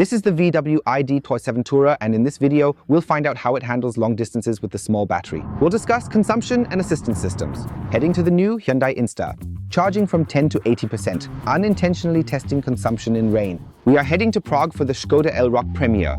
This is the VW ID.7 Tourer, and in this video, we'll find out how it handles long distances with the small battery. We'll discuss consumption and assistance systems, heading to the new Hyundai Inster, charging from 10 to 80%, unintentionally testing consumption in rain. We are heading to Prague for the Skoda Elroq premiere.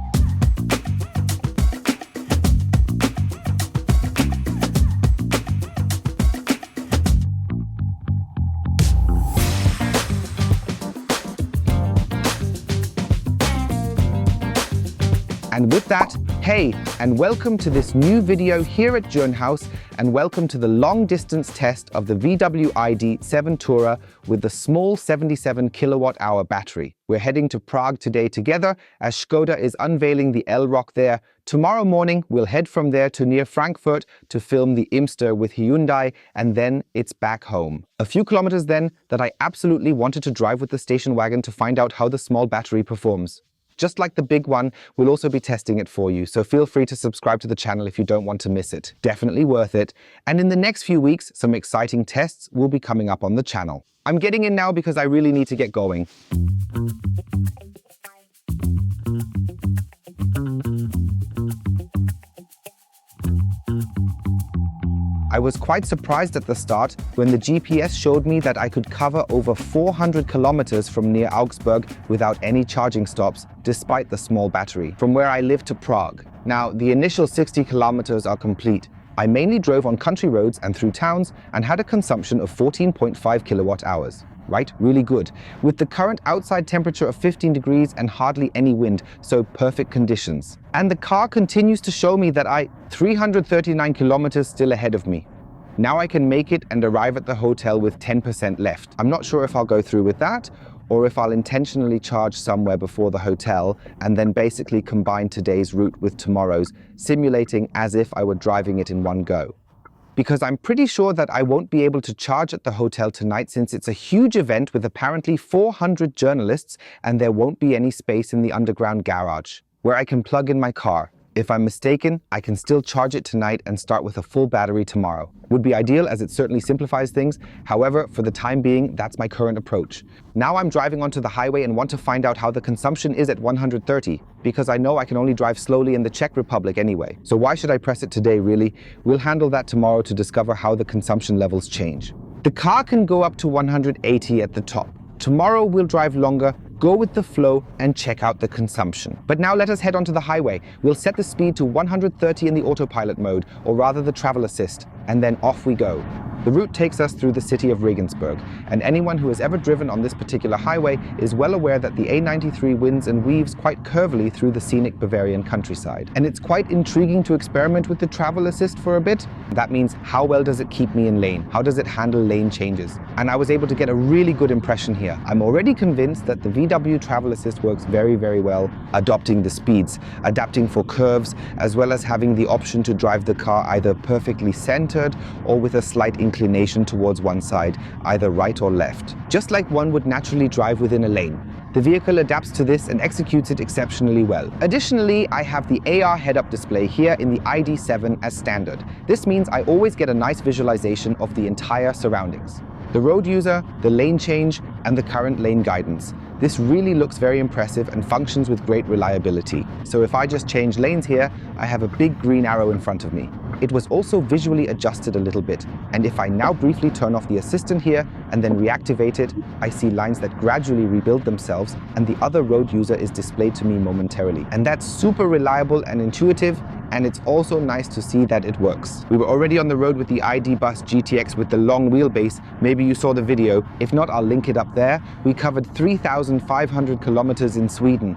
And with that, hey, and welcome to this new video here at Journhouse, and welcome to the long distance test of the VW ID.7 Tourer with the small 77 kilowatt-hour battery. We're heading to Prague today together as Skoda is unveiling the Elroq there. Tomorrow morning, we'll head from there to near Frankfurt to film the Inster with Hyundai, and then it's back home. A few kilometers then that I absolutely wanted to drive with the station wagon to find out how the small battery performs. Just like the big one, we'll also be testing it for you, so feel free to subscribe to the channel if you don't want to miss it. Definitely worth it. And in the next few weeks, some exciting tests will be coming up on the channel. I'm getting in now because I really need to get going. I was quite surprised at the start when the GPS showed me that I could cover over 400 kilometers from near Augsburg without any charging stops, despite the small battery, from where I live to Prague. Now, the initial 60 kilometers are complete. I mainly drove on country roads and through towns and had a consumption of 14.5 kilowatt hours. Right? Really good. With the current outside temperature of 15 degrees and hardly any wind, so perfect conditions. And the car continues to show me that 339 kilometers still ahead of me. Now I can make it and arrive at the hotel with 10% left. I'm not sure if I'll go through with that or if I'll intentionally charge somewhere before the hotel and then basically combine today's route with tomorrow's, simulating as if I were driving it in one go. Because I'm pretty sure that I won't be able to charge at the hotel tonight since it's a huge event with apparently 400 journalists and there won't be any space in the underground garage where I can plug in my car. If I'm mistaken, I can still charge it tonight and start with a full battery tomorrow. Would be ideal as it certainly simplifies things. However, for the time being, that's my current approach. Now I'm driving onto the highway and want to find out how the consumption is at 130, because I know I can only drive slowly in the Czech Republic anyway. So why should I press it today, really? We'll handle that tomorrow to discover how the consumption levels change. The car can go up to 180 at the top. Tomorrow we'll drive longer, go with the flow and check out the consumption. But now let us head onto the highway. We'll set the speed to 130 in the autopilot mode, or rather the travel assist, and then off we go. The route takes us through the city of Regensburg, and anyone who has ever driven on this particular highway is well aware that the A93 winds and weaves quite curvily through the scenic Bavarian countryside. And it's quite intriguing to experiment with the travel assist for a bit. That means, how well does it keep me in lane? How does it handle lane changes? And I was able to get a really good impression here. I'm already convinced that the VW travel assist works very, very well, adopting the speeds, adapting for curves, as well as having the option to drive the car either perfectly centered or with a slight inclination towards one side, either right or left, just like one would naturally drive within a lane. The vehicle adapts to this and executes it exceptionally well. Additionally, I have the AR head-up display here in the ID.7 as standard. This means I always get a nice visualization of the entire surroundings. The road user, the lane change, and the current lane guidance. This really looks very impressive and functions with great reliability. So if I just change lanes here, I have a big green arrow in front of me. It was also visually adjusted a little bit, and if I now briefly turn off the assistant here and then reactivate it, I see lines that gradually rebuild themselves and the other road user is displayed to me momentarily. And that's super reliable and intuitive, and it's also nice to see that it works. We were already on the road with the ID Bus GTX with the long wheelbase. Maybe you saw the video. If not, I'll link it up there. We covered 3,500 kilometers in Sweden.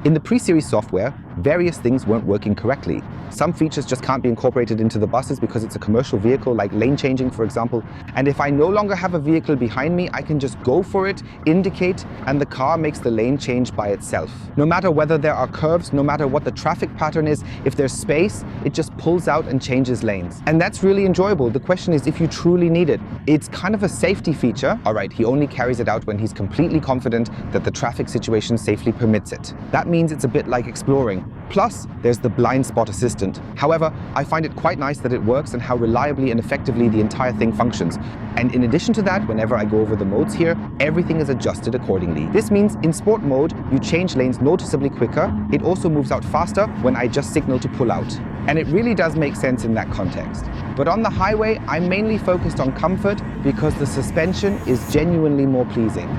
In the pre-series software, various things weren't working correctly. Some features just can't be incorporated into the buses because it's a commercial vehicle, like lane changing, for example. And if I no longer have a vehicle behind me, I can just go for it, indicate, and the car makes the lane change by itself. No matter whether there are curves, no matter what the traffic pattern is, if there's space, it just pulls out and changes lanes. And that's really enjoyable. The question is if you truly need it. It's kind of a safety feature. All right, he only carries it out when he's completely confident that the traffic situation safely permits it. That means it's a bit like exploring. Plus, there's the blind spot assistant. However, I find it quite nice that it works and how reliably and effectively the entire thing functions. And in addition to that, whenever I go over the modes here, everything is adjusted accordingly. This means in sport mode, you change lanes noticeably quicker. It also moves out faster when I just signal to pull out. And it really does make sense in that context. But on the highway, I'm mainly focused on comfort because the suspension is genuinely more pleasing.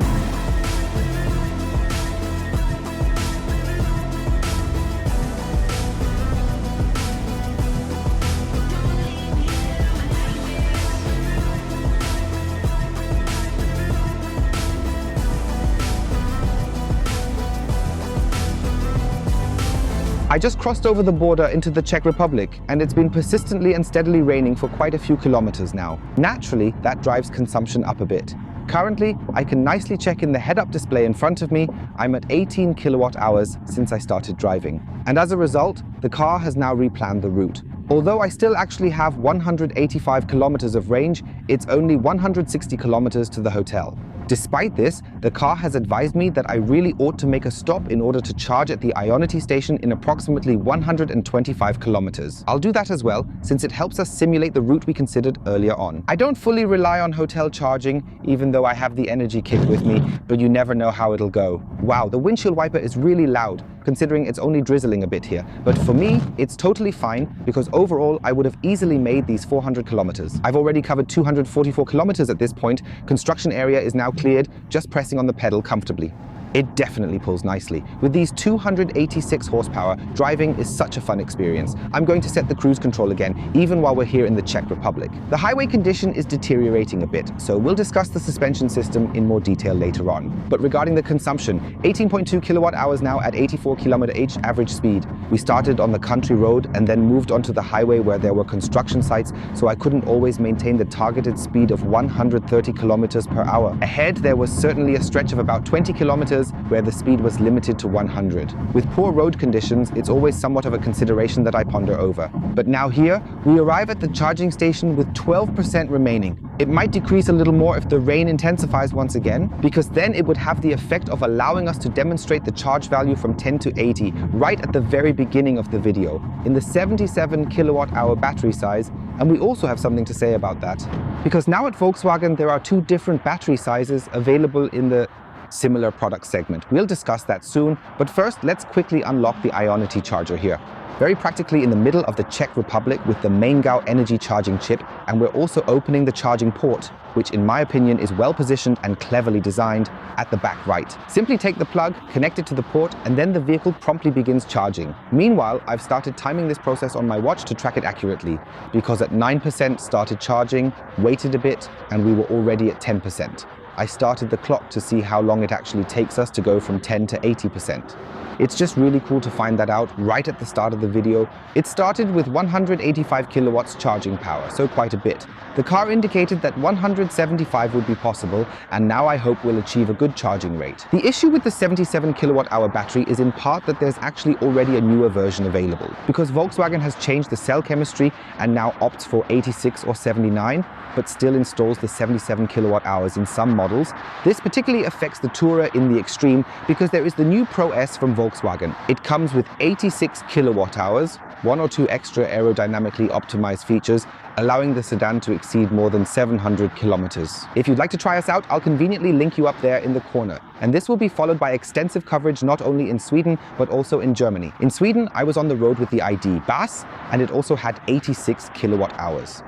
I just crossed over the border into the Czech Republic, and it's been persistently and steadily raining for quite a few kilometers now. Naturally, that drives consumption up a bit. Currently, I can nicely check in the head-up display in front of me. I'm at 18 kilowatt hours since I started driving. And as a result, the car has now replanned the route. Although I still actually have 185 kilometers of range, it's only 160 kilometers to the hotel. Despite this, the car has advised me that I really ought to make a stop in order to charge at the Ionity station in approximately 125 kilometers. I'll do that as well, since it helps us simulate the route we considered earlier on. I don't fully rely on hotel charging, even though I have the energy kit with me, but you never know how it'll go. Wow, the windshield wiper is really loud, considering it's only drizzling a bit here. But for me, it's totally fine, because overall, I would have easily made these 400 kilometers. I've already covered 244 kilometers at this point. Construction area is now cleared, just pressing on the pedal comfortably. It definitely pulls nicely. With these 286 horsepower, driving is such a fun experience. I'm going to set the cruise control again, even while we're here in the Czech Republic. The highway condition is deteriorating a bit, so we'll discuss the suspension system in more detail later on. But regarding the consumption, 18.2 kilowatt hours now at 84 km/h average speed. We started on the country road and then moved onto the highway where there were construction sites, so I couldn't always maintain the targeted speed of 130 kilometers per hour. Ahead, there was certainly a stretch of about 20 kilometers where the speed was limited to 100. With poor road conditions, it's always somewhat of a consideration that I ponder over. But now here, we arrive at the charging station with 12% remaining. It might decrease a little more if the rain intensifies once again, because then it would have the effect of allowing us to demonstrate the charge value from 10 to 80 right at the very beginning of the video, in the 77 kilowatt hour battery size. And we also have something to say about that. Because now at Volkswagen, there are two different battery sizes available in the similar product segment. We'll discuss that soon, but first let's quickly unlock the Ionity charger here. Very practically in the middle of the Czech Republic with the Maingau energy charging chip, and we're also opening the charging port, which in my opinion is well positioned and cleverly designed, at the back right. Simply take the plug, connect it to the port, and then the vehicle promptly begins charging. Meanwhile, I've started timing this process on my watch to track it accurately, because at 9% started charging, waited a bit, and we were already at 10%. I started the clock to see how long it actually takes us to go from 10 to 80%. It's just really cool to find that out right at the start of the video. It started with 185 kilowatts charging power, so quite a bit. The car indicated that 175 would be possible, and now I hope we'll achieve a good charging rate. The issue with the 77 kilowatt hour battery is in part that there's actually already a newer version available, because Volkswagen has changed the cell chemistry and now opts for 86 or 79, but still installs the 77 kilowatt hours in some models. This particularly affects the Tourer in the extreme because there is the new Pro S from Volkswagen. It comes with 86 kilowatt hours, one or two extra aerodynamically optimized features, allowing the sedan to exceed more than 700 kilometers. If you'd like to try us out, I'll conveniently link you up there in the corner. And this will be followed by extensive coverage not only in Sweden, but also in Germany. In Sweden, I was on the road with the ID Bas, and it also had 86 kilowatt hours.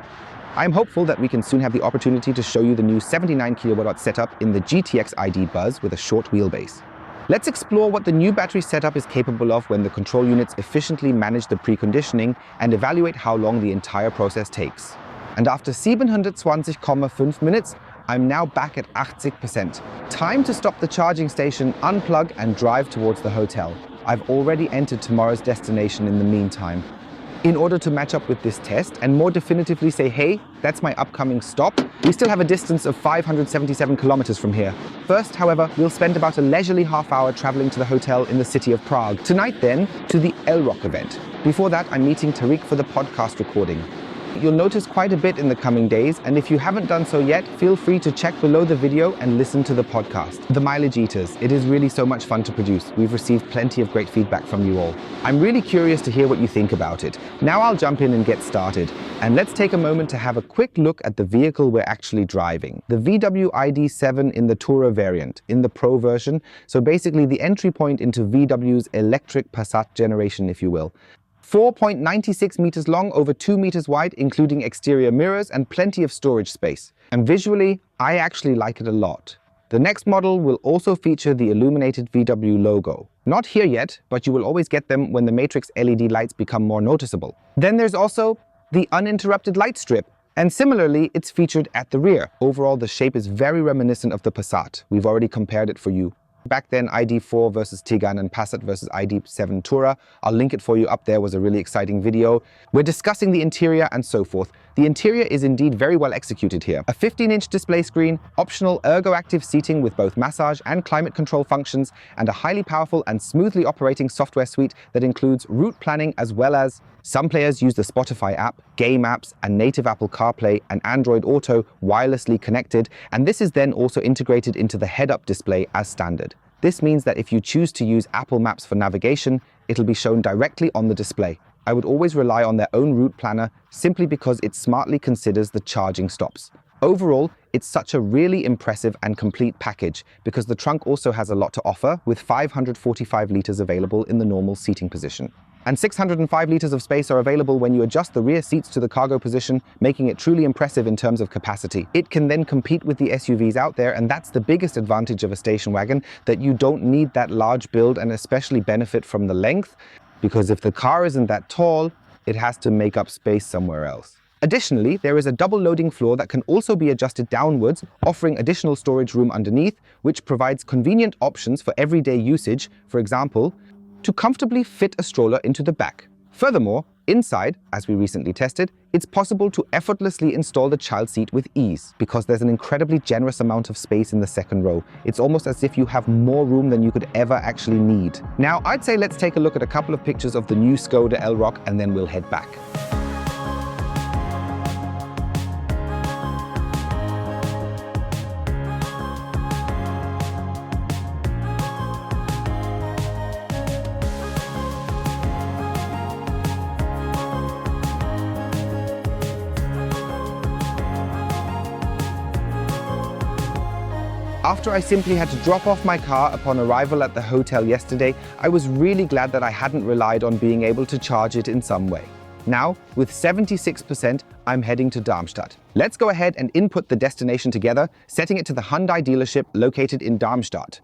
I'm hopeful that we can soon have the opportunity to show you the new 79 kilowatt setup in the GTX ID Buzz with a short wheelbase. Let's explore what the new battery setup is capable of when the control units efficiently manage the preconditioning and evaluate how long the entire process takes. And after 720,5 minutes, I'm now back at 80%. Time to stop the charging station, unplug and drive towards the hotel. I've already entered tomorrow's destination in the meantime. In order to match up with this test and more definitively say, hey, that's my upcoming stop, we still have a distance of 577 kilometers from here. First, however, we'll spend about a leisurely half hour traveling to the hotel in the city of Prague. Tonight then, to the Elroq event. Before that, I'm meeting Tariq for the podcast recording. You'll notice quite a bit in the coming days, and if you haven't done so yet, feel free to check below the video and listen to the podcast. The Mileage Eaters. It is really so much fun to produce. We've received plenty of great feedback from you all. I'm really curious to hear what you think about it. Now I'll jump in and get started. And let's take a moment to have a quick look at the vehicle we're actually driving. The VW ID.7 in the Tourer variant, in the Pro version. So basically the entry point into VW's electric Passat generation, if you will. 4.96 meters long, over 2 meters wide, including exterior mirrors and plenty of storage space. And visually, I actually like it a lot. The next model will also feature the illuminated VW logo. Not here yet, but you will always get them when the matrix LED lights become more noticeable. Then there's also the uninterrupted light strip. And similarly, it's featured at the rear. Overall, the shape is very reminiscent of the Passat. We've already compared it for you. Back then, ID.4 versus Tiggan and Passat versus ID.7 Tourer. I'll link it for you up there. Was a really exciting video. We're discussing the interior and so forth. The interior is indeed very well executed here. A 15-inch display screen, optional ergo-active seating with both massage and climate control functions, and a highly powerful and smoothly operating software suite that includes route planning as well as some players use the Spotify app, game apps, and native Apple CarPlay and Android Auto wirelessly connected, and this is then also integrated into the head-up display as standard. This means that if you choose to use Apple Maps for navigation, it'll be shown directly on the display. I would always rely on their own route planner simply because it smartly considers the charging stops. Overall, it's such a really impressive and complete package because the trunk also has a lot to offer, with 545 liters available in the normal seating position. And 605 liters of space are available when you adjust the rear seats to the cargo position, making it truly impressive in terms of capacity. It can then compete with the SUVs out there, and that's the biggest advantage of a station wagon, that you don't need that large build and especially benefit from the length, because if the car isn't that tall, it has to make up space somewhere else. Additionally, there is a double loading floor that can also be adjusted downwards, offering additional storage room underneath, which provides convenient options for everyday usage, for example, to comfortably fit a stroller into the back. Furthermore, inside, as we recently tested, it's possible to effortlessly install the child seat with ease because there's an incredibly generous amount of space in the second row. It's almost as if you have more room than you could ever actually need. Now, I'd say let's take a look at a couple of pictures of the new Skoda Elroq and then we'll head back. After I simply had to drop off my car upon arrival at the hotel yesterday, I was really glad that I hadn't relied on being able to charge it in some way. Now, with 76%, I'm heading to Darmstadt. Let's go ahead and input the destination together, setting it to the Hyundai dealership located in Darmstadt.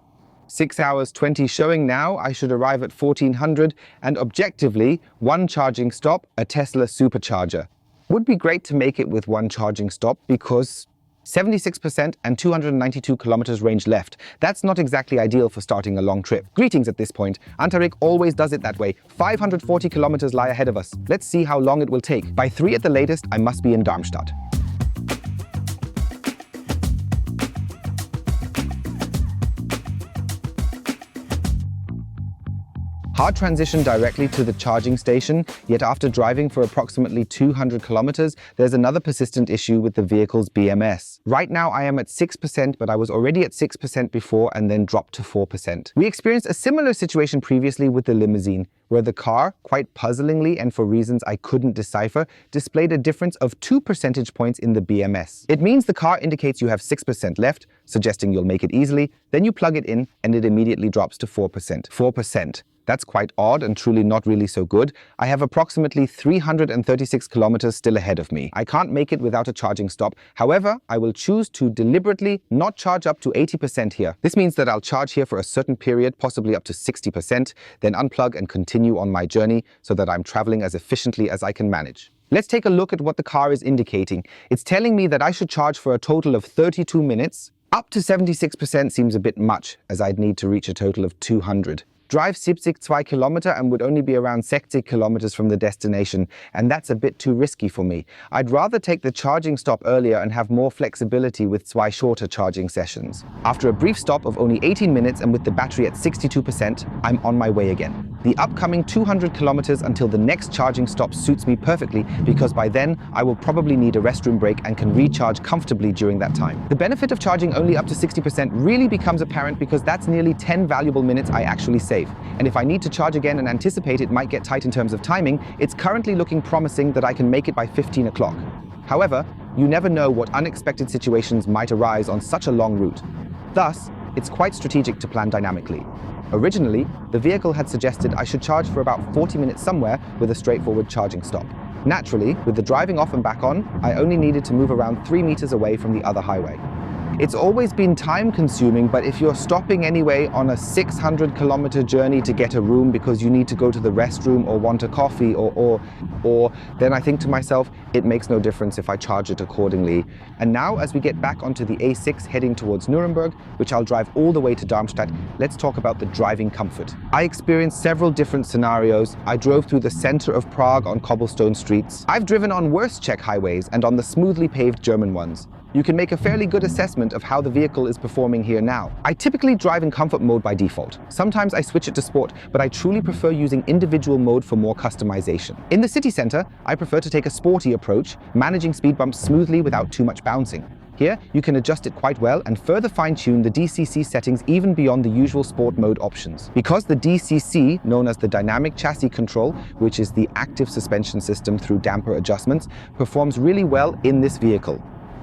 6 hours 20 showing now, I should arrive at 1400, and objectively, one charging stop, a Tesla supercharger. Would be great to make it with one charging stop because 76% and 292 kilometers range left. That's not exactly ideal for starting a long trip. Greetings at this point. Antarik always does it that way. 540 kilometers lie ahead of us. Let's see how long it will take. By 3 at the latest, I must be in Darmstadt. Hard transition directly to the charging station, yet after driving for approximately 200 kilometers, there's another persistent issue with the vehicle's BMS. Right now I am at 6%, but I was already at 6% before and then dropped to 4%. We experienced a similar situation previously with the limousine, where the car, quite puzzlingly and for reasons I couldn't decipher, displayed a difference of 2 percentage points in the BMS. It means the car indicates you have 6% left, suggesting you'll make it easily, then you plug it in and it immediately drops to 4%. 4%. That's quite odd and truly not really so good. I have approximately 336 kilometers still ahead of me. I can't make it without a charging stop. However, I will choose to deliberately not charge up to 80% here. This means that I'll charge here for a certain period, possibly up to 60%, then unplug and continue on my journey so that I'm traveling as efficiently as I can manage. Let's take a look at what the car is indicating. It's telling me that I should charge for a total of 32 minutes. Up to 76% seems a bit much, as I'd need to reach a total of 200. Drive 72 Kilometer and would only be around 60 kilometers from the destination, and that's a bit too risky for me. I'd rather take the charging stop earlier and have more flexibility with 2 shorter charging sessions. After a brief stop of only 18 minutes and with the battery at 62%, I'm on my way again. The upcoming 200 kilometers until the next charging stop suits me perfectly because by then I will probably need a restroom break and can recharge comfortably during that time. The benefit of charging only up to 60% really becomes apparent because that's nearly 10 valuable minutes I actually save. And if I need to charge again and anticipate it might get tight in terms of timing, it's currently looking promising that I can make it by 15 o'clock. However, you never know what unexpected situations might arise on such a long route. Thus, it's quite strategic to plan dynamically. Originally, the vehicle had suggested I should charge for about 40 minutes somewhere with a straightforward charging stop. Naturally, with the driving off and back on, I only needed to move around 3 meters away from the other highway. It's always been time-consuming, but if you're stopping anyway on a 600-kilometer journey to get a room because you need to go to the restroom or want a coffee or then I think to myself, it makes no difference if I charge it accordingly. And now, as we get back onto the A6 heading towards Nuremberg, which I'll drive all the way to Darmstadt, let's talk about the driving comfort. I experienced several different scenarios. I drove through the center of Prague on cobblestone streets. I've driven on worse Czech highways and on the smoothly paved German ones. You can make a fairly good assessment of how the vehicle is performing here now. I typically drive in comfort mode by default. Sometimes I switch it to sport, but I truly prefer using individual mode for more customization. In the city center, I prefer to take a sporty approach, managing speed bumps smoothly without too much bouncing. Here, you can adjust it quite well and further fine-tune the DCC settings even beyond the usual sport mode options. Because the DCC, known as the Dynamic Chassis Control, which is the active suspension system through damper adjustments, performs really well in this vehicle.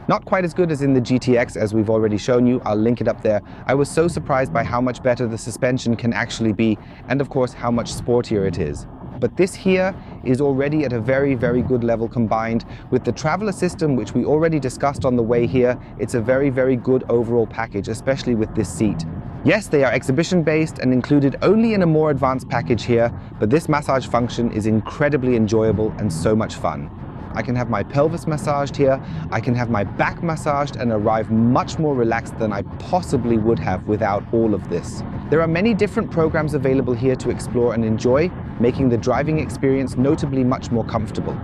Not quite as good as in the GTX, as we've already shown you. I'll link it up there. I was so surprised by how much better the suspension can actually be, and of course how much sportier it is. But this here is already at a very, very good level combined with the traveler system, which we already discussed on the way here. It's a very, very good overall package, especially with this seat. Yes, they are exhibition based and included only in a more advanced package here, but this massage function is incredibly enjoyable and so much fun. I can have my pelvis massaged here, I can have my back massaged and arrive much more relaxed than I possibly would have without all of this. There are many different programs available here to explore and enjoy, making the driving experience notably much more comfortable.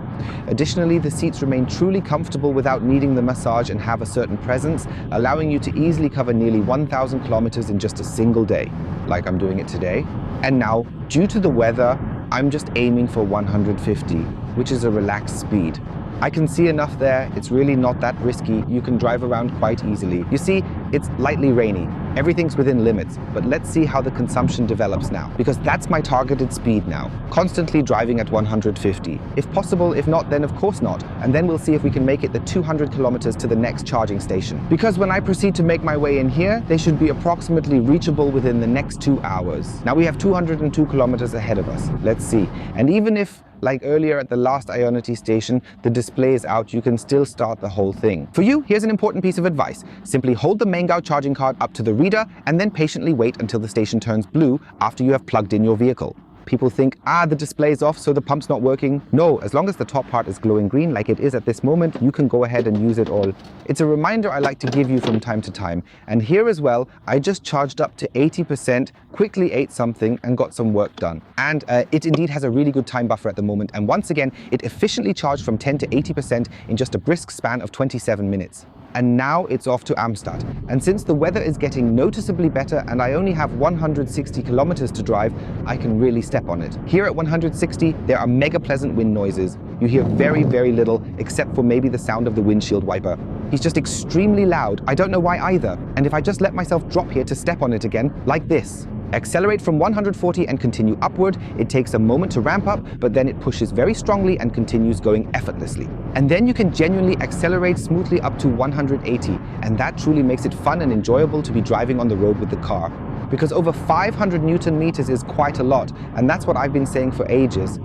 Additionally, the seats remain truly comfortable without needing the massage and have a certain presence, allowing you to easily cover nearly 1,000 kilometers in just a single day, like I'm doing it today. And now, due to the weather, I'm just aiming for 150, which is a relaxed speed. I can see enough there, it's really not that risky, you can drive around quite easily. You see, it's lightly rainy, everything's within limits, but let's see how the consumption develops now, because that's my targeted speed now, constantly driving at 150. If possible, if not, then of course not, and then we'll see if we can make it the 200 kilometers to the next charging station. Because when I proceed to make my way in here, they should be approximately reachable within the next 2 hours. Now we have 202 kilometers ahead of us, let's see. And even if, like earlier at the last Ionity station, the display is out, you can still start the whole thing. For you, here's an important piece of advice. Simply hold the Maingau charging card up to the reader and then patiently wait until the station turns blue after you have plugged in your vehicle. People think, the display is off, so the pump's not working. No, as long as the top part is glowing green like it is at this moment, you can go ahead and use it all. It's a reminder I like to give you from time to time. And here as well, I just charged up to 80%, quickly ate something and got some work done. And it indeed has a really good time buffer at the moment. And once again, it efficiently charged from 10 to 80% in just a brisk span of 27 minutes. And now it's off to Darmstadt. And since the weather is getting noticeably better and I only have 160 kilometers to drive, I can really step on it. Here at 160, there are mega pleasant wind noises. You hear very, very little, except for maybe the sound of the windshield wiper. He's just extremely loud. I don't know why either. And if I just let myself drop here to step on it again, like this. Accelerate from 140 and continue upward. It takes a moment to ramp up, but then it pushes very strongly and continues going effortlessly. And then you can genuinely accelerate smoothly up to 180, and that truly makes it fun and enjoyable to be driving on the road with the car. Because over 500 Newton meters is quite a lot, and that's what I've been saying for ages.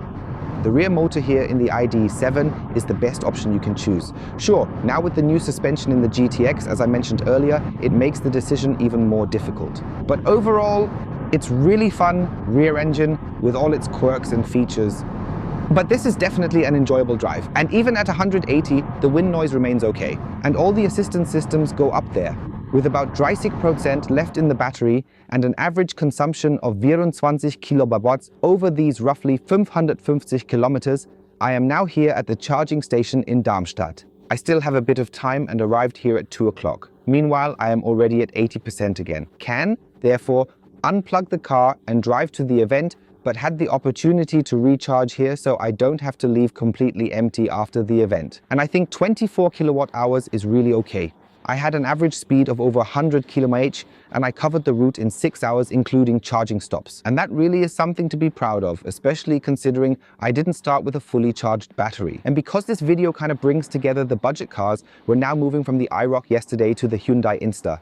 The rear motor here in the ID.7 is the best option you can choose. Sure, now with the new suspension in the GTX, as I mentioned earlier, it makes the decision even more difficult. But overall, it's really fun rear engine with all its quirks and features. But this is definitely an enjoyable drive. And even at 180, the wind noise remains okay. And all the assistance systems go up there. With about 30% left in the battery and an average consumption of 24 kilowatts over these roughly 550 kilometers, I am now here at the charging station in Darmstadt. I still have a bit of time and arrived here at 2 o'clock. Meanwhile, I am already at 80% again. Can, therefore, unplug the car and drive to the event but had the opportunity to recharge here so I don't have to leave completely empty after the event. And I think 24 kilowatt hours is really okay. I had an average speed of over 100 km/h and I covered the route in 6 hours including charging stops. And that really is something to be proud of, especially considering I didn't start with a fully charged battery. And because this video kind of brings together the budget cars, we're now moving from the Elroq yesterday to the Hyundai Inster.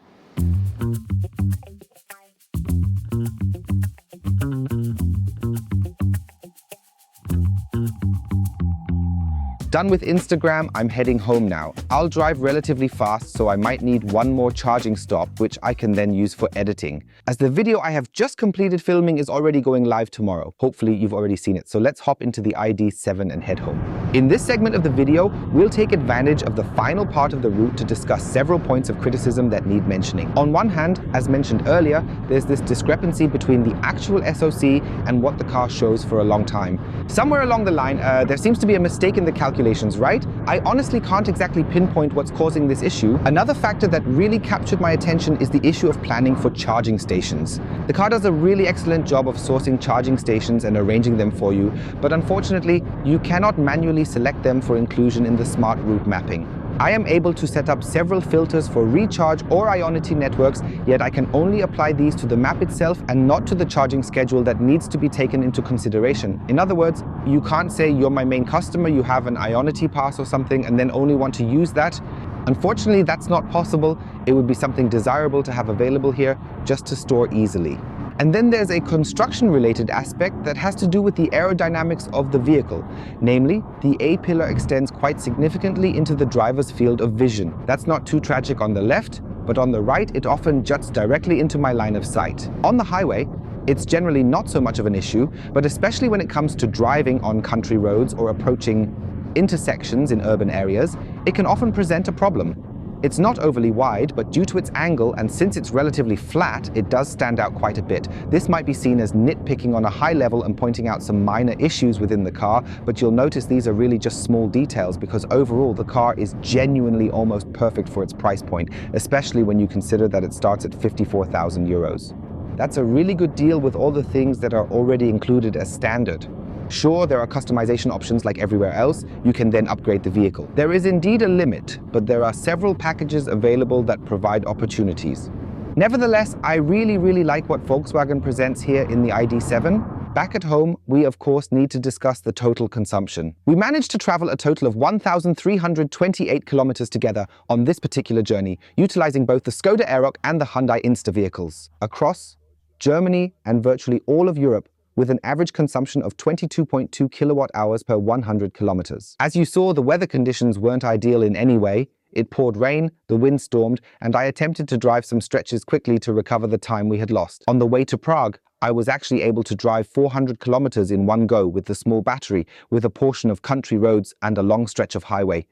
Done with Instagram, I'm heading home now. I'll drive relatively fast, so I might need one more charging stop, which I can then use for editing. As the video I have just completed filming is already going live tomorrow. Hopefully you've already seen it, so let's hop into the ID.7 and head home. In this segment of the video, we'll take advantage of the final part of the route to discuss several points of criticism that need mentioning. On one hand, as mentioned earlier, there's this discrepancy between the actual SoC and what the car shows for a long time. Somewhere along the line, there seems to be a mistake in the calculations, right? I honestly can't exactly pinpoint what's causing this issue. Another factor that really captured my attention is the issue of planning for charging stations. The car does a really excellent job of sourcing charging stations and arranging them for you, but unfortunately, you cannot manually select them for inclusion in the smart route mapping. I am able to set up several filters for recharge or Ionity networks, yet I can only apply these to the map itself and not to the charging schedule that needs to be taken into consideration. In other words, you can't say you're my main customer, you have an Ionity pass or something, and then only want to use that. Unfortunately, that's not possible. It would be something desirable to have available here just to store easily. And then there's a construction-related aspect that has to do with the aerodynamics of the vehicle. Namely, the A-pillar extends quite significantly into the driver's field of vision. That's not too tragic on the left, but on the right it often juts directly into my line of sight. On the highway, it's generally not so much of an issue, but especially when it comes to driving on country roads or approaching intersections in urban areas, it can often present a problem. It's not overly wide, but due to its angle and since it's relatively flat, it does stand out quite a bit. This might be seen as nitpicking on a high level and pointing out some minor issues within the car, but you'll notice these are really just small details because overall the car is genuinely almost perfect for its price point, especially when you consider that it starts at 54,000 euros. That's a really good deal with all the things that are already included as standard. Sure, there are customization options like everywhere else. You can then upgrade the vehicle. There is indeed a limit, but there are several packages available that provide opportunities. Nevertheless, I really like what Volkswagen presents here in the ID.7. Back at home, we of course need to discuss the total consumption. We managed to travel a total of 1,328 kilometers together on this particular journey, utilizing both the Skoda Elroq and the Hyundai Inster vehicles, across Germany and virtually all of Europe, with an average consumption of 22.2 kilowatt hours per 100 kilometers. As you saw, the weather conditions weren't ideal in any way. It poured rain, the wind stormed, and I attempted to drive some stretches quickly to recover the time we had lost. On the way to Prague, I was actually able to drive 400 kilometers in one go with the small battery, with a portion of country roads and a long stretch of highway.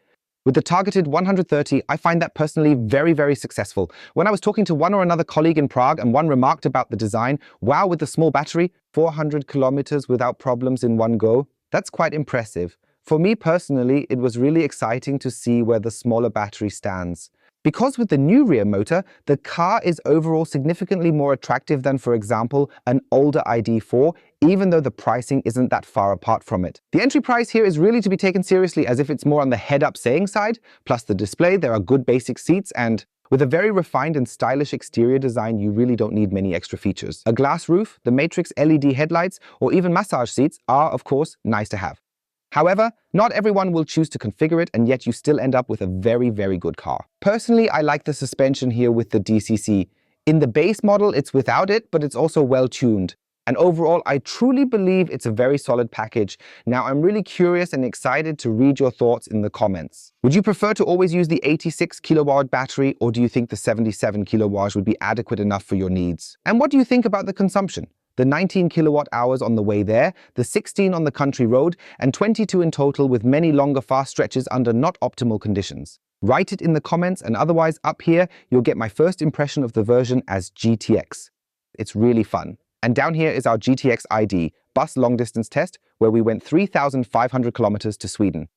With the targeted 130, I find that personally very successful. When I was talking to one or another colleague in Prague and one remarked about the design, wow, with the small battery, 400 kilometers without problems in one go, that's quite impressive. For me personally, it was really exciting to see where the smaller battery stands. Because with the new rear motor, the car is overall significantly more attractive than, for example, an older ID.4, even though the pricing isn't that far apart from it. The entry price here is really to be taken seriously as if it's more on the head-up saying side, plus the display, there are good basic seats, and with a very refined and stylish exterior design, you really don't need many extra features. A glass roof, the Matrix LED headlights, or even massage seats are, of course, nice to have. However, not everyone will choose to configure it, and yet you still end up with a very good car. Personally, I like the suspension here with the DCC. In the base model, it's without it, but it's also well tuned. And overall, I truly believe it's a very solid package. Now, I'm really curious and excited to read your thoughts in the comments. Would you prefer to always use the 86 kilowatt battery, or do you think the 77 kilowatt would be adequate enough for your needs? And what do you think about the consumption? The 19 kilowatt hours on the way there, the 16 on the country road, and 22 in total with many longer fast stretches under not optimal conditions. Write it in the comments, and otherwise up here, you'll get my first impression of the version as GTX. It's really fun. And down here is our GTX ID, bus long distance test, where we went 3,500 kilometers to Sweden.